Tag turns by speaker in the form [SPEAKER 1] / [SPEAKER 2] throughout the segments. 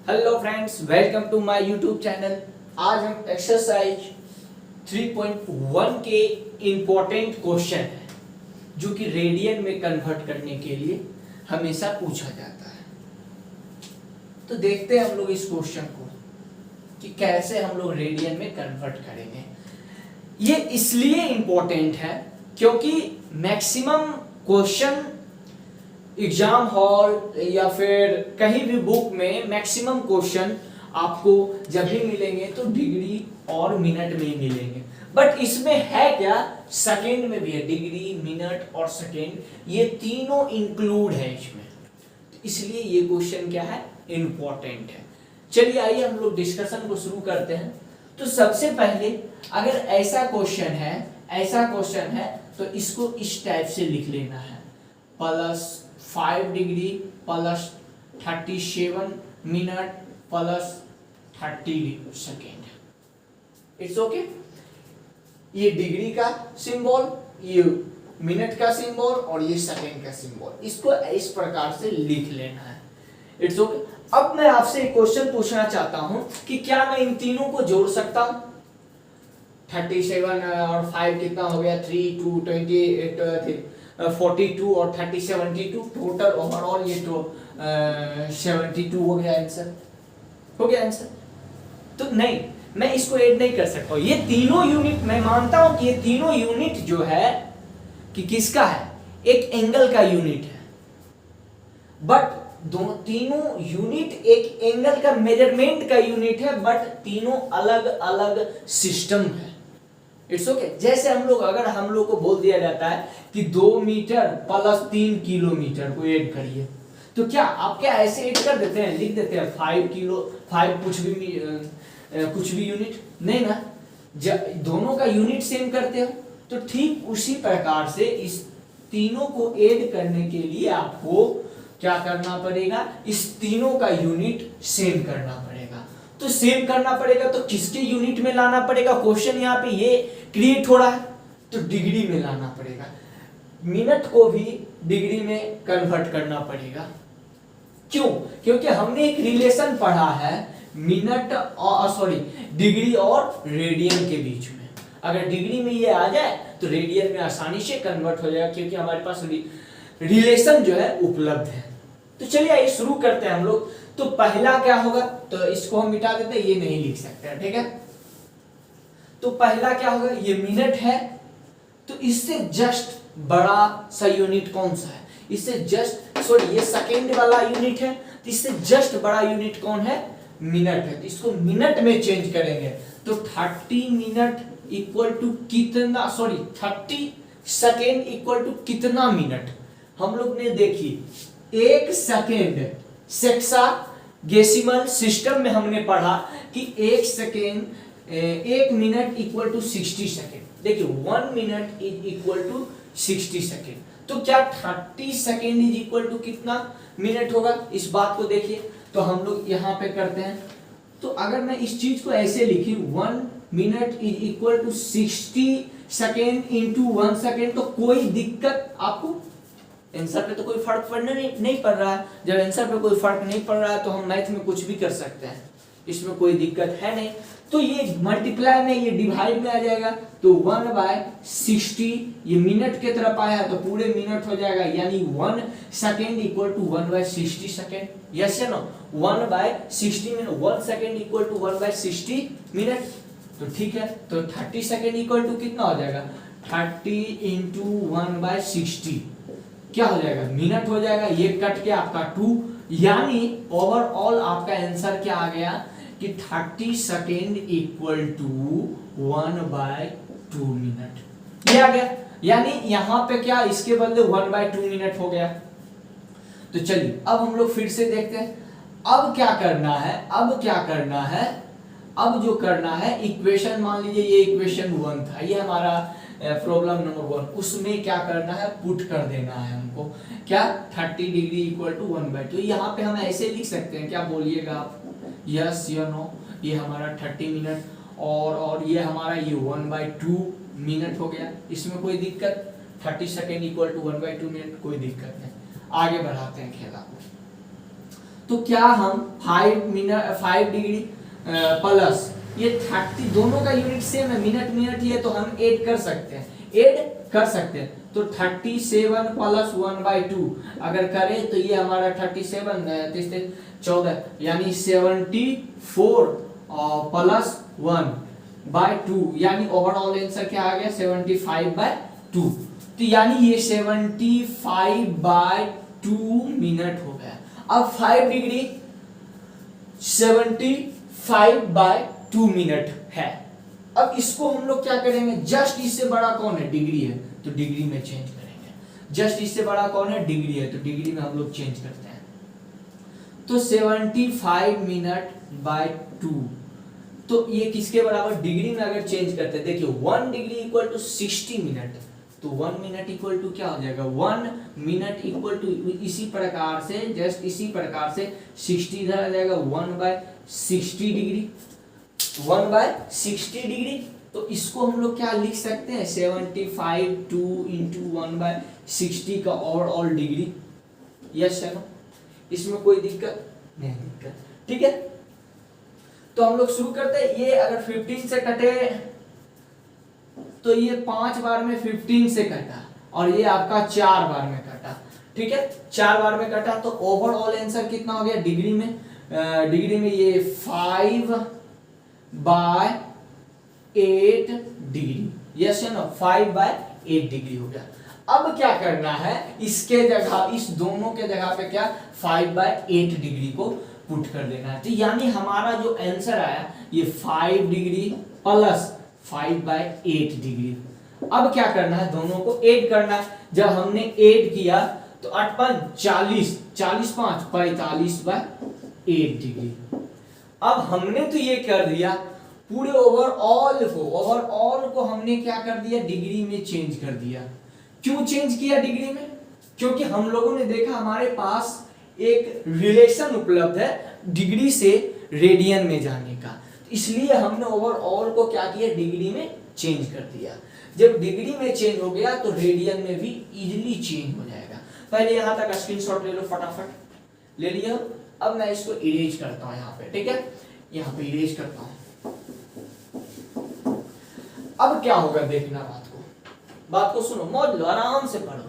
[SPEAKER 1] Hello friends, welcome to my YouTube channel. आज हम exercise 3.1 के इम्पोर्टेंट क्वेश्चन है जो कि रेडियन में कन्वर्ट करने के लिए हमेशा पूछा जाता है। तो देखते हैं हम लोग इस क्वेश्चन को कि कैसे हम लोग रेडियन में कन्वर्ट करेंगे। ये इसलिए इम्पोर्टेंट है क्योंकि मैक्सिमम क्वेश्चन एग्जाम हॉल या फिर कहीं भी बुक में मैक्सिमम क्वेश्चन आपको जब भी मिलेंगे तो डिग्री और मिनट में ही मिलेंगे, बट इसमें है क्या, सेकेंड में भी है। डिग्री, मिनट और सेकेंड ये तीनों इंक्लूड है इसमें, इसलिए ये क्वेश्चन क्या है, इंपॉर्टेंट है। चलिए आइए हम लोग डिस्कशन को शुरू करते हैं। तो सबसे पहले अगर ऐसा क्वेश्चन है तो इसको इस टाइप से लिख लेना है, +5 degree +37 minute +30 second. It's okay. ये डिग्री का सिंबल, ये मिनट का सिंबल और ये सेकेंड का सिंबल, इसको इस प्रकार से लिख लेना है। It's okay. अब मैं आपसे एक क्वेश्चन पूछना चाहता हूं कि क्या मैं इन तीनों को जोड़ सकता हूं? 37 और 5 कितना हो गया, 3 2 28 42 और 30 72, टोटल ओवरऑल ये तो 72 हो गया आंसर। तो नहीं, मैं इसको ऐड नहीं कर सकता। ये तीनों यूनिट, मैं मानता हूं कि ये तीनों यूनिट जो है कि किसका है, एक एंगल का यूनिट है, बट तीनों यूनिट एक एंगल का मेजरमेंट का यूनिट है, बट तीनों अलग अलग सिस्टम है। It's okay. जैसे अगर हम लोग को बोल दिया जाता है कि 2 मीटर +3 किलोमीटर को ऐड करिए, तो क्या आप क्या ऐसे ऐड कर देते हैं, लिख देते हैं 5 कुछ भी यूनिट? नहीं ना, दोनों का यूनिट सेम करते हो। तो ठीक उसी प्रकार से इस तीनों को ऐड करने के लिए आपको क्या करना पड़ेगा, इस तीनों का यूनिट सेम करना पड़ेगा। तो सेम करना पड़ेगा तो किसके यूनिट में लाना पड़ेगा? क्वेश्चन यहाँ पे ये क्रिएट हो रहा है तो डिग्री में लाना पड़ेगा। मिनट को भी डिग्री में कन्वर्ट करना पड़ेगा। क्यों? क्योंकि हमने एक रिलेशन पढ़ा है डिग्री और रेडियन के बीच में। अगर डिग्री में ये आ जाए तो रेडियन में आसानी से कन्वर्ट हो जाएगा, क्योंकि हमारे पास रिलेशन जो है उपलब्ध है। तो चलिए आइए शुरू करते हैं हम लोग। तो पहला क्या होगा, तो इसको हम मिटा देते हैं, ये नहीं लिख सकते, ठीक है। तो पहला क्या होगा, ये मिनट है, तो इससे जस्ट बड़ा सा यूनिट कौन सा है? इससे जस्ट ये सेकेंड वाला यूनिट है, तो इससे जस्ट बड़ा यूनिट कौन है? मिनट है। तो इसको मिनट में चेंज करेंगे तो 30 मिनट इक्वल टू कितना, 30 सेकेंड इक्वल टू कितना मिनट? हम लोग ने देखी 1 सेकेंड सेक्साडेसिमल सिस्टम में हमने पढ़ा कि 1 मिनट इक्वल टू 60 सेकेंड। देखिए 1 minute is equal to 60 second. तो क्या 30 सेकेंड इज इक्वल टू कितना मिनट होगा? इस बात को देखिए। तो हम लोग यहाँ पे करते हैं। तो अगर मैं इस चीज को ऐसे लिखी, 1 minute is equal to 60 second into 1 second, तो कोई दिक्कत आपको आंसर पे तो कोई फर्क पड़ने नहीं पड़ रहा है। जब आंसर पे कोई फर्क नहीं पड़ रहा है तो हम मैथ में कुछ भी कर सकते हैं, इसमें कोई दिक्कत है नहीं। तो ये मल्टीप्लाई में, ये डिवाइड में आ जाएगा, तो 1/60 ये मिनट के तरफ आया तो पूरे मिनट हो जाएगा, यानी 1 second equal to 1/60 second. Yes या no? 1/60 minute, 1 second equal to 1/60 minute. तो ठीक है, तो 30 सेकेंड इक्वल टू कितना हो जाएगा, 30 इंटू 1/60 क्या हो जाएगा, मिनट हो जाएगा। ये कट के आपका 2, यानी ओवरऑल आपका आंसर क्या आ गया कि 30 सेकेंड इक्वल टू 1/2 मिनट। ये आ गया, यानी यहां पे क्या, इसके बदले 1/2 मिनट हो गया। तो चलिए अब हम लोग फिर से देखते हैं। अब क्या करना है, अब जो करना है, इक्वेशन मान लीजिए ये इक्वेशन 1 था, ये हमारा प्रॉब्लम नंबर 1, उसमें क्या करना है, पुट कर देना है हमको। क्या, 30 डिग्री इक्वल टू 1/2। यहाँ पे हम ऐसे लिख सकते हैं, क्या बोलिएगा आप, यस या नो? ये हमारा 30 मिनट और ये हमारा ये 1/2 मिनट हो गया। इसमें कोई दिक्कत, 30 सेकेंड इक्वल टू 1/2 मिनट, कोई दिक्कत नहीं। आगे बढ़ाते हैं खेला को। तो क्या हम 5 डिग्री प्लस ये 30 दोनों का यूनिट सेम है, मिनट ही है, तो हम ऐड कर सकते हैं, तो 37 प्लस 1/2 अगर करें तो ये हमारा 37 14 यानी 74 प्लस 1/2 यानी ओवरऑल आंसर क्या आ गया 75/2। तो यानी ये 75/2 मिनट हो गया। अब 5 डिग्री 75/2 मिनट है। अब इसको हम लोग क्या करेंगे, जस्ट इससे बड़ा कौन है, डिग्री है, तो डिग्री में चेंज करेंगे। जस्ट इससे बड़ा कौन है, डिग्री है, तो डिग्री में हम लोग चेंज करते हैं। तो 75 मिनट बाय 2, तो ये किसके बराबर, डिग्री में अगर चेंज करते हैं, देखिए 1 डिग्री इक्वल टू 60 मिनट, तो 1 मिनट इक्वल टू क्या हो जाएगा, 1 मिनट इक्वल टू इसी प्रकार से, जस्ट इसी प्रकार से 60 इधर आ जाएगा 1/60 डिग्री, 1/60 डिग्री। तो इसको हम लोग क्या लिख सकते हैं, 75 2 इंटू 1/60 का ओवरऑल डिग्री। यस है ना, इसमें कोई दिक्कत नहीं, ठीक है। तो हम लोग शुरू करते हैं। ये अगर 15 से कटे तो ये 5 बार में 15 से कटा, और ये आपका 4 बार में कटा, ठीक है, 4 बार में कटा। तो ओवरऑल आंसर कितना हो गया डिग्री में, ये 5/8 डिग्री। यस है ना, 5/8 डिग्री हो गया। अब क्या करना है, इसके जगह, इस दोनों के जगह पे क्या 5/8 डिग्री को पुट कर देना है। तो यानी हमारा जो आंसर आया ये 5 डिग्री प्लस 5/8 डिग्री। अब क्या करना है, दोनों को ऐड करना है। जब हमने ऐड किया तो 8 5 40, 40 5 45/8 डिग्री। अब हमने तो ये कर दिया, पूरे ओवरऑल को हमने क्या कर दिया, डिग्री में चेंज कर दिया। क्यों चेंज किया डिग्री में, क्योंकि हम लोगों ने देखा हमारे पास एक रिलेशन उपलब्ध है डिग्री से रेडियन में जाने का, इसलिए हमने ओवरऑल को क्या किया, डिग्री में चेंज कर दिया। जब डिग्री में चेंज हो गया तो रेडियन में भी इजीली चेंज हो जाएगा। पहले यहां तक स्क्रीनशॉट ले लो, फटाफट ले लिया। अब मैं इसको इरेज करता हूं यहाँ पे, ठीक है, यहाँ पे इरेज करता हूं। अब क्या होगा देखना, बात को सुनो, मौज लो, आराम से पढ़ो,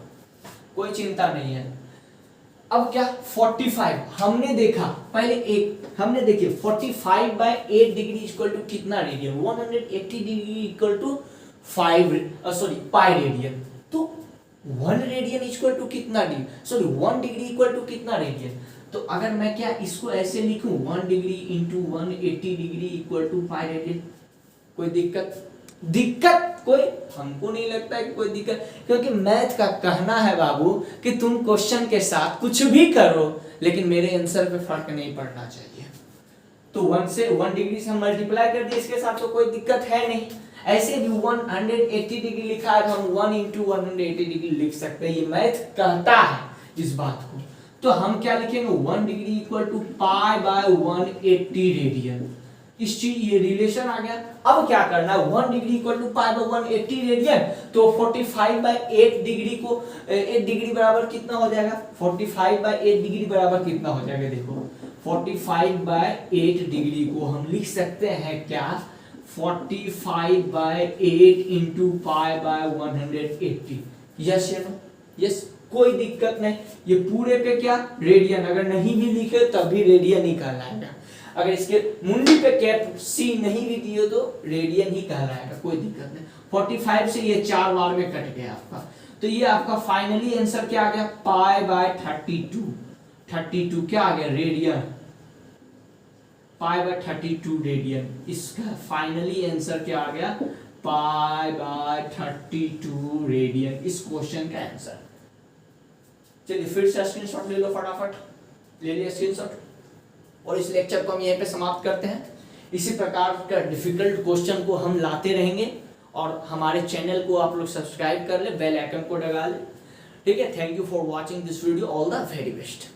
[SPEAKER 1] कोई चिंता नहीं है। अब क्या 45 हमने देखा, पहले एक हमने देखिए 45/8 डिग्री इक्वल टू कितना radian, 180 degree equal to pi radian. तो 1 रेडियन इक्वल टू कितना डिग्री, 1 डिग्री इक्वल टू कितना रेडियन। तो अगर मैं क्या इसको ऐसे लिखूं, 1 degree into 180 degree equal to pi radian, कोई दिक्कत कोई हमको नहीं लगता है कोई दिक्कत, क्योंकि मैथ का कहना है बाबू कि तुम क्वेश्चन के साथ कुछ भी करो लेकिन मेरे आंसर पे फर्क नहीं पड़ना चाहिए। तो 1 डिग्री से हम मल्टीप्लाई कर दिए इसके साथ, तो कोई दिक्कत है नहीं। ऐसे भी 180 डिग्री लिखा है तो हम 1 इंटू 180 डिग्री लिख सकते हैं, ये मैथ कहता है इस बात को। तो हम क्या लिखेंगे, 1 डिग्री इक्वल टू π/180 रेडियन। इस चीज ये रिलेशन आ गया। अब क्या करना है, 1 डिग्री इक्वल टू π/180 रेडियन, तो 45/8 डिग्री को 8 डिग्री बराबर कितना हो जाएगा, 45/8 डिग्री बराबर कितना हो जाएगा, देखो 45/8 डिग्री को हम लिख सकते हैं क्या, 45/8 इंटू π/180। यस या नो, यस, कोई दिक्कत नहीं। ये पूरे पे क्या रेडियन, अगर नहीं भी लिखे तब भी रेडियन ही कहलाएगा। अगर इसके मुंडी पे कैप सी नहीं भी दिए तो रेडियन ही कहलाएगा, कोई दिक्कत नहीं। 45 से ये 4 बार में कट गया आपका, तो ये आपका फाइनली आंसर क्या आ गया, π/32 क्या आ गया, रेडियन, π/32 रेडियन। इसका फाइनली आंसर क्या आ गया, π/32 रेडियन, इस क्वेश्चन का आंसर। चलिए फिर से स्क्रीनशॉट ले लो, फटाफट ले लिया स्क्रीनशॉट, और इस लेक्चर को हम यहीं पे समाप्त करते हैं। इसी प्रकार का डिफिकल्ट क्वेश्चन को हम लाते रहेंगे, और हमारे चैनल को आप लोग सब्सक्राइब कर ले, बेल आइकन को दबा ले, ठीक है। Thank you for watching this video, all the very best.